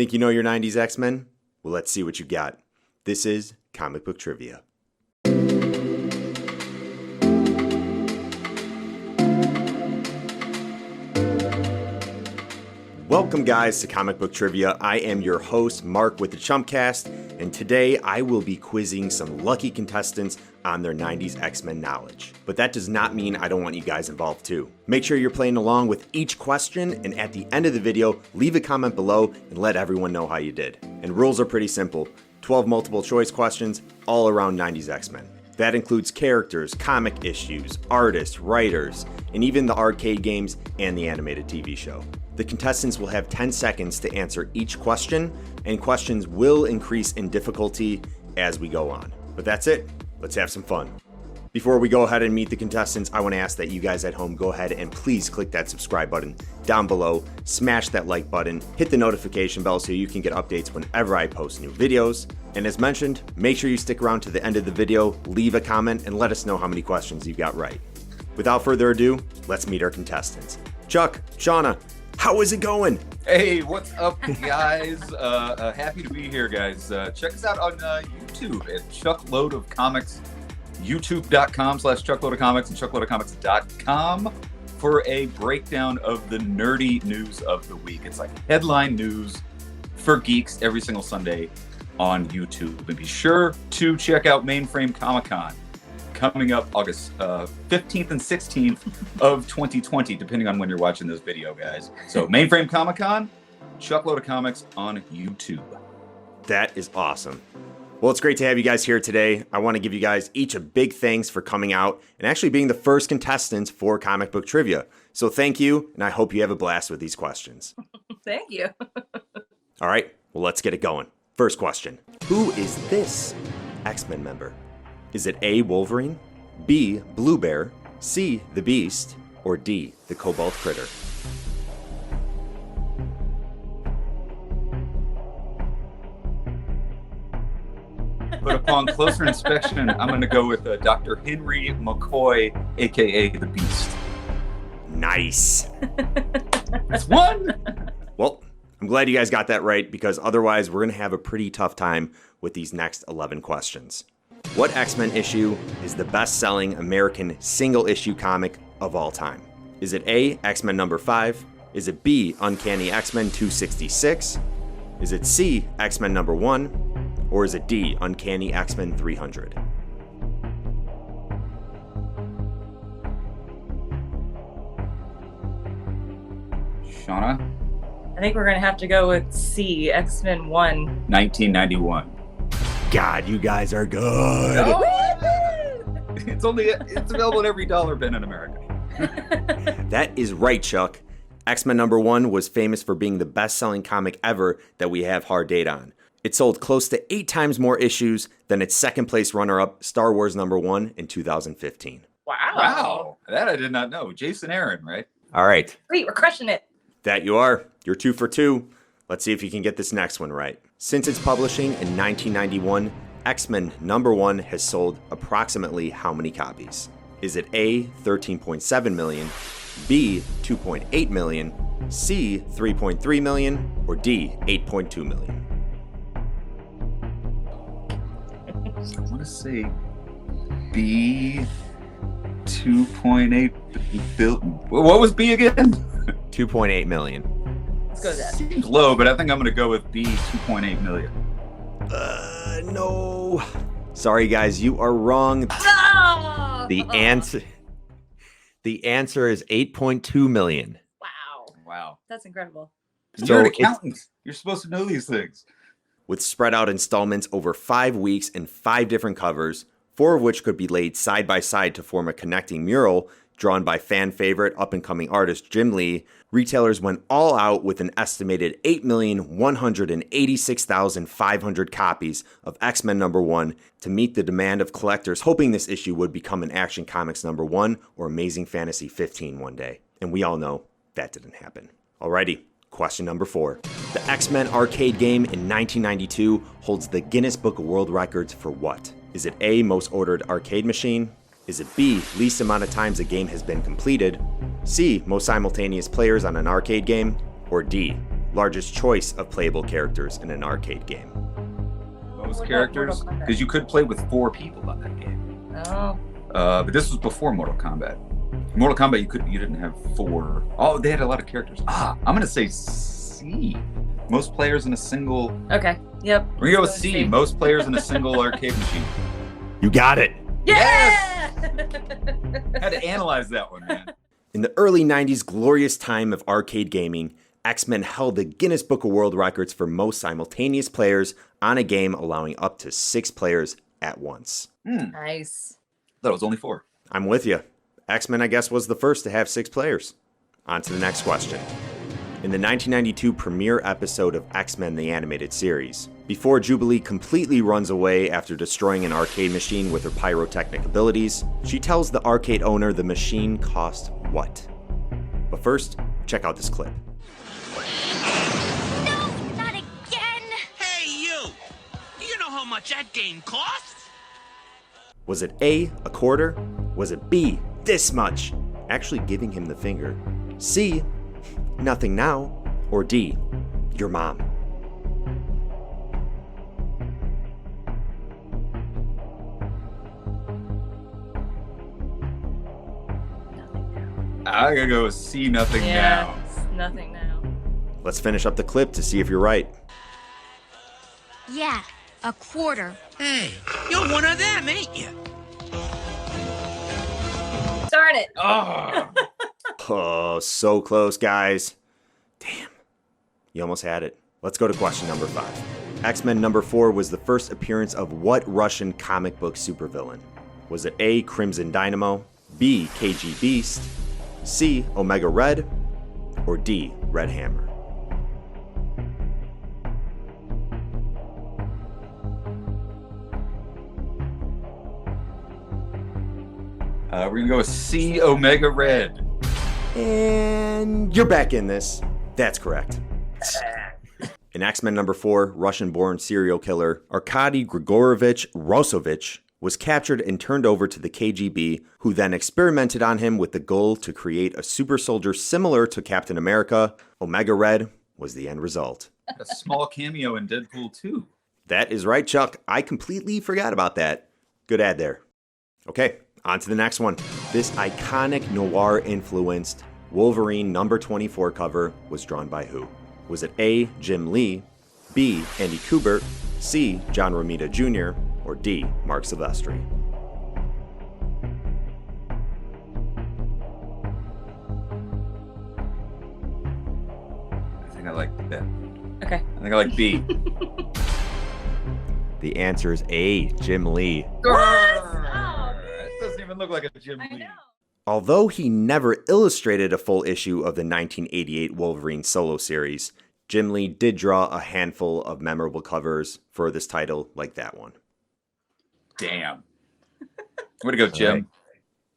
Think you know your 90s X-Men? Well, let's see what you got. This is Comic Book Trivia. Welcome guys to Comic Book Trivia. I am your host, Mark with the Chumpcast, and today I will be quizzing some lucky contestants on their 90s X-Men knowledge. But that does not mean I don't want you guys involved too. Make sure you're playing along with each question, and at the end of the video, leave a comment below and let everyone know how you did. And rules are pretty simple. 12 multiple choice questions, all around 90s X-Men. That includes characters, comic issues, artists, writers, and even the arcade games and the animated TV show. The contestants will have 10 seconds to answer each question, and questions will increase in difficulty as we go on. But that's it. Let's have some fun. Before we go ahead and meet the contestants, I want to ask that you guys at home go ahead and please click that subscribe button down below, smash that like button, hit the notification bell so you can get updates whenever I post new videos. And as mentioned, make sure you stick around to the end of the video, leave a comment, and let us know how many questions you got right. Without further ado, let's meet our contestants. Chuck, Shauna, how is it going? Hey, what's up, guys? Happy to be here, guys. Check us out on YouTube at Chuckload of Comics, youtube.com/chuckloadofcomics and chuckloadofcomics.com for a breakdown of the nerdy news of the week. It's like headline news for geeks every single Sunday on YouTube. And be sure to check out Mainframe Comic-Con coming up August 15th and 16th of 2020, depending on when you're watching this video, guys. So Mainframe Comic-Con, Chuckload of Comics on YouTube. That is awesome. Well, it's great to have you guys here today. I want to give you guys each a big thanks for coming out and actually being the first contestants for Comic Book Trivia. So thank you, and I hope you have a blast with these questions. Thank you. All right, well, let's get it going. First question. Who is this X-Men member? Is it A, Wolverine, B, Blue Bear, C, the Beast, or D, the Cobalt Critter? But upon closer inspection, I'm going to go with Dr. Henry McCoy, a.k.a. the Beast. Nice. That's one. Well, I'm glad you guys got that right, because otherwise we're going to have a pretty tough time with these next 11 questions. What X-Men issue is the best-selling American single-issue comic of all time? Is it A, X-Men number 5? Is it B, Uncanny X-Men 266? Is it C, X-Men number 1? Or is it D, Uncanny X-Men 300? Shauna? I think we're going to have to go with C, X-Men 1. 1991. God, you guys are good. Oh! It's available at every dollar bin in America. That is right, Chuck. X-Men number 1 was famous for being the best-selling comic ever that we have hard data on. It sold close to 8 times more issues than its second-place runner-up, Star Wars number 1 in 2015. Wow. That I did not know. Jason Aaron, right? All right. Sweet, we're crushing it. That you are. You're 2 for 2. Let's see if you can get this next one right. Since its publishing in 1991, X-Men number 1 has sold approximately how many copies? Is it A, 13.7 million, B, 2.8 million, C, 3.3 million, or D, 8.2 million? I want to say B, 2.8 billion. What was B again? 2.8 million. Let's go with that. Seems low, but I think I'm going to go with B, 2.8 million. No. Sorry, guys, you are wrong. No! The answer is 8.2 million. Wow. That's incredible. You're an accountant. You're supposed to know these things. With spread out installments over 5 weeks and 5 different covers, 4 of which could be laid side by side to form a connecting mural drawn by fan favorite up-and-coming artist Jim Lee, retailers went all out with an estimated 8,186,500 copies of X-Men number 1 to meet the demand of collectors hoping this issue would become an Action Comics number 1 or Amazing Fantasy 15 one day. And we all know that didn't happen. Alrighty, question number 4. The X-Men arcade game in 1992 holds the Guinness Book of World Records for what? Is it A, most ordered arcade machine? Is it B, least amount of times a game has been completed? C, most simultaneous players on an arcade game? Or D, Largest choice of playable characters in an arcade game. Most characters? Because you could play with 4 people on that game. Oh. But this was before Mortal Kombat. Mortal Kombat, you didn't have 4. Oh, they had a lot of characters. I'm gonna say C. Most players in a single. Okay. Yep. We're gonna go with C. Most players in a single arcade machine. You got it. Yeah! Had to analyze that one, man. In the early 90s glorious time of arcade gaming, X-Men held the Guinness Book of World Records for most simultaneous players on a game, allowing up to 6 players at once. Nice. Thought it was only 4. I'm with you. X-Men, I guess, was the first to have 6 players. On to the next question. In the 1992 premiere episode of X-Men the Animated Series, before Jubilee completely runs away after destroying an arcade machine with her pyrotechnic abilities, she tells the arcade owner the machine cost what? But first, check out this clip. No, not again! Hey, you! Do you know how much that game costs? Was it A, a quarter? Was it B, this much? Actually giving him the finger. C, nothing now. Or D, your mom. I gotta go with C, nothing now. It's nothing now. Let's finish up the clip to see if you're right. Yeah, a quarter. Hey, you're one of them, ain't you? Darn it. Oh. Oh, so close, guys. Damn. You almost had it. Let's go to question number 5. X-Men number 4 was the first appearance of what Russian comic book supervillain? Was it A, Crimson Dynamo, B, KG Beast, C, Omega Red, or D, Red Hammer? We're gonna go with C, Omega Red. And you're back in this. That's correct. In X-Men number 4, Russian-born serial killer Arkady Grigorovich Rosovich was captured and turned over to the KGB, who then experimented on him with the goal to create a super soldier similar to Captain America. Omega Red was the end result. A small cameo in Deadpool 2. That is right, Chuck. I completely forgot about that. Good ad there. Okay, on to the next one. This iconic noir-influenced Wolverine number 24 cover was drawn by who? Was it A, Jim Lee, B, Andy Kubert, C, John Romita Jr., or D, Mark Silvestri? I think I like that. Okay. I think I like B. The answer is A, Jim Lee. Oh, It doesn't even look like a Jim I Lee. know. Although he never illustrated a full issue of the 1988 Wolverine solo series, Jim Lee did draw a handful of memorable covers for this title, like that one. Damn. Way to go, Jim.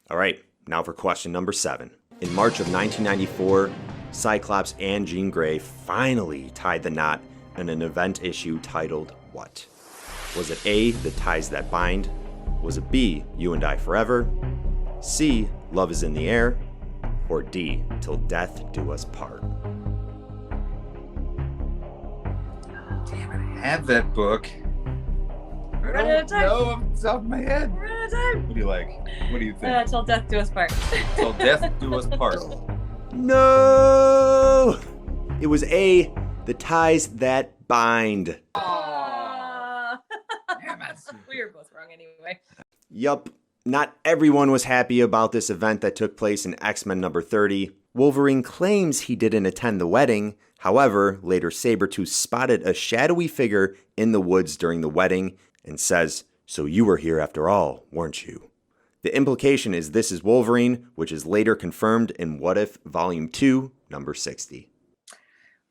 All right, now for question number 7. In March of 1994, Cyclops and Jean Grey finally tied the knot in an event issue titled what? Was it A, The Ties That Bind? Was it B, You and I Forever? C, Love is in the Air? Or D, Till Death Do Us Part? Damn it, I have that book. I Run out of don't time. know off the top of my head. We're out of time. What do you like? What do you think? Till death do us part. Till death do us part. No! It was A, The Ties That Bind. Aw. Damn it. We were both wrong anyway. Yup, not everyone was happy about this event that took place in X-Men number 30. Wolverine claims he didn't attend the wedding. However, later Sabretooth spotted a shadowy figure in the woods during the wedding and says, "So you were here after all, weren't you?" The implication is this is Wolverine, which is later confirmed in What If Volume 2, number 60.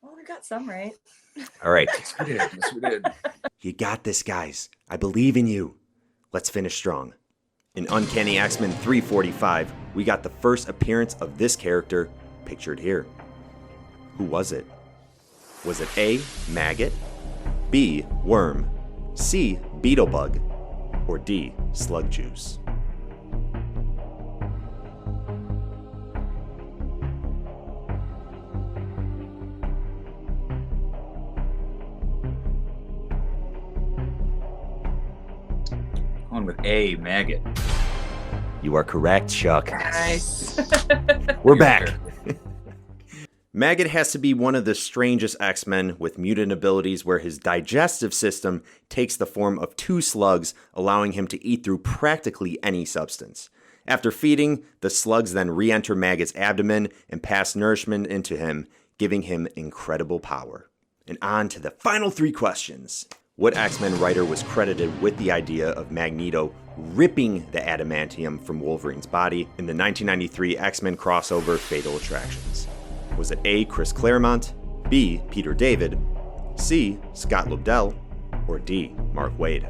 Well, we got some right. All right, Yes, we did. Yes, we did. you got this, guys. I believe in you. Let's finish strong. In Uncanny X-Men 345, we got the first appearance of this character pictured here. Who was it? Was it A, Maggott, B, Worm, C, Beetlebug, or D, Slug Juice? Going with A, Maggott. You are correct, Chuck. Nice. We're back. Maggott has to be one of the strangest X-Men with mutant abilities where his digestive system takes the form of 2 slugs, allowing him to eat through practically any substance. After feeding, the slugs then re-enter Maggott's abdomen and pass nourishment into him, giving him incredible power. And on to the final 3 questions. What X-Men writer was credited with the idea of Magneto ripping the adamantium from Wolverine's body in the 1993 X-Men crossover Fatal Attractions? Was it A, Chris Claremont, B, Peter David, C, Scott Lobdell, or D, Mark Waid?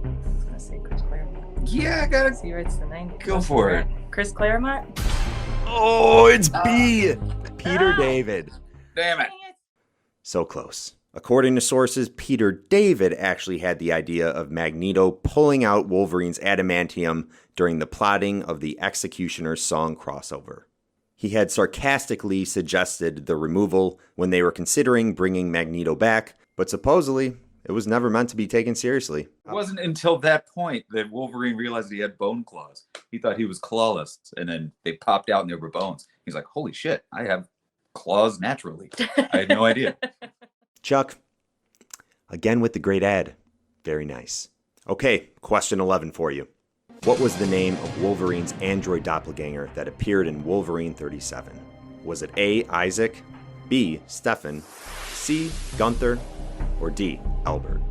I was gonna say Chris Claremont. Yeah, I gotta He writes the 90s. go for it. Chris Claremont? Oh, it's B, Peter David. Damn it. So close. According to sources, Peter David actually had the idea of Magneto pulling out Wolverine's adamantium during the plotting of the Executioner's Song crossover. He had sarcastically suggested the removal when they were considering bringing Magneto back, but supposedly it was never meant to be taken seriously. It wasn't until that point that Wolverine realized he had bone claws. He thought he was clawless, and then they popped out and there were bones. He's like, holy shit, I have claws naturally. I had no idea. Chuck, again with the great ad. Very nice. Okay, question 11 for you. What was the name of Wolverine's android doppelganger that appeared in Wolverine 37? Was it A, Isaac, B, Stefan, C, Gunther, or D, Albert?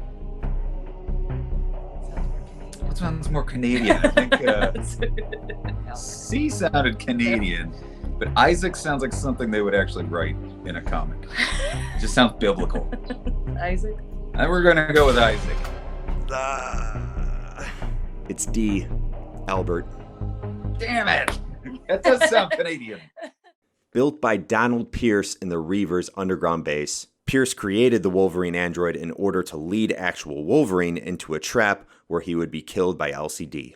What sounds more Canadian? I think C sounded Canadian, but Isaac sounds like something they would actually write in a comic. It just sounds biblical. Isaac? And we're going to go with Isaac. It's D, Albert. Damn it. That does sound Canadian. Built by Donald Pierce in the Reavers underground base, Pierce created the Wolverine android in order to lead actual Wolverine into a trap where he would be killed by LCD.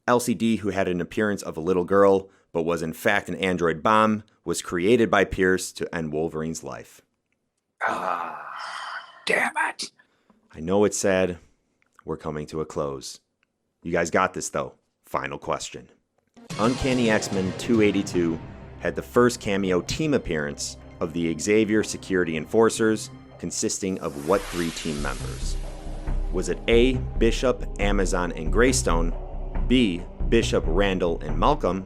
LCD, who had an appearance of a little girl, but was in fact an android bomb, was created by Pierce to end Wolverine's life. Damn it. I know it's sad. We're coming to a close. You guys got this, though. Final question. Uncanny X-Men 282 had the first cameo team appearance of the Xavier Security Enforcers, consisting of what 3 team members? Was it A, Bishop, Amazon, and Greystone, B, Bishop, Randall, and Malcolm,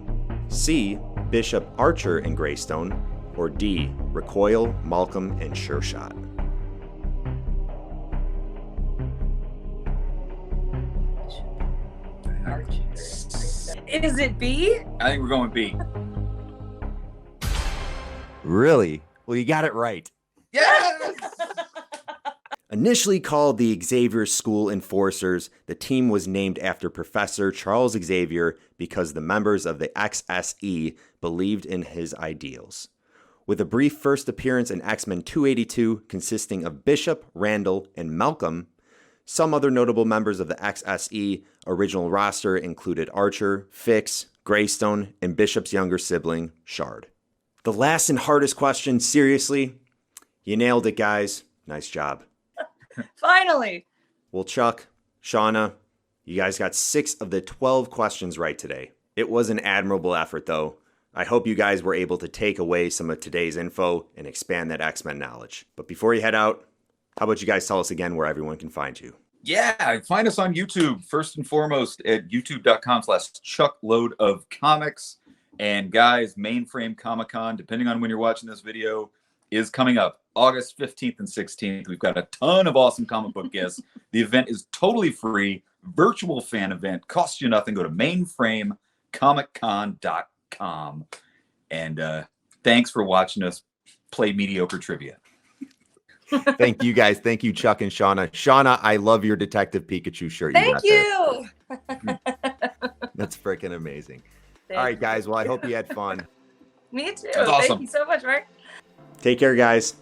C, Bishop, Archer, and Greystone, or D, Recoil, Malcolm, and Sure Shot? Is it B? I think we're going B. Really? Well, you got it right. Yes! Initially called the Xavier School Enforcers, the team was named after Professor Charles Xavier because the members of the XSE believed in his ideals. With a brief first appearance in X-Men 282 consisting of Bishop, Randall, and Malcolm, some other notable members of the XSE original roster included Archer, Fix, Greystone, and Bishop's younger sibling, Shard. The last and hardest question, seriously, you nailed it, guys. Nice job. Finally. Well, Chuck, Shauna, you guys got 6 of the 12 questions right today. It was an admirable effort, though. I hope you guys were able to take away some of today's info and expand that X-Men knowledge. But before you head out, how about you guys tell us again where everyone can find you? Yeah, find us on YouTube, first and foremost, at youtube.com/chuckloadofcomics. And guys, Mainframe Comic-Con, depending on when you're watching this video, is coming up August 15th and 16th. We've got a ton of awesome comic book guests. The event is totally free, virtual fan event, costs you nothing. Go to mainframecomiccon.com. And thanks for watching us play mediocre trivia. Thank you, guys. Thank you, Chuck and Shauna. Shauna, I love your Detective Pikachu shirt. Thank you. That's freaking amazing. All right, guys. Well, I hope you had fun. Me too. That's awesome. Thank you so much, Mark. Take care, guys.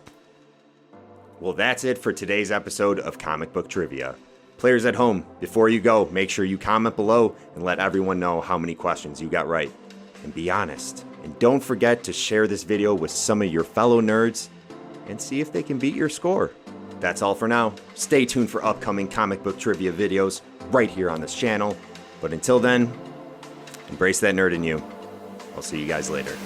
Well, that's it for today's episode of Comic Book Trivia. Players at home, before you go, make sure you comment below and let everyone know how many questions you got right. and be honest. And don't forget to share this video with some of your fellow nerds and see if they can beat your score. That's all for now. Stay tuned for upcoming comic book trivia videos right here on this channel. But until then, embrace that nerd in you. I'll see you guys later.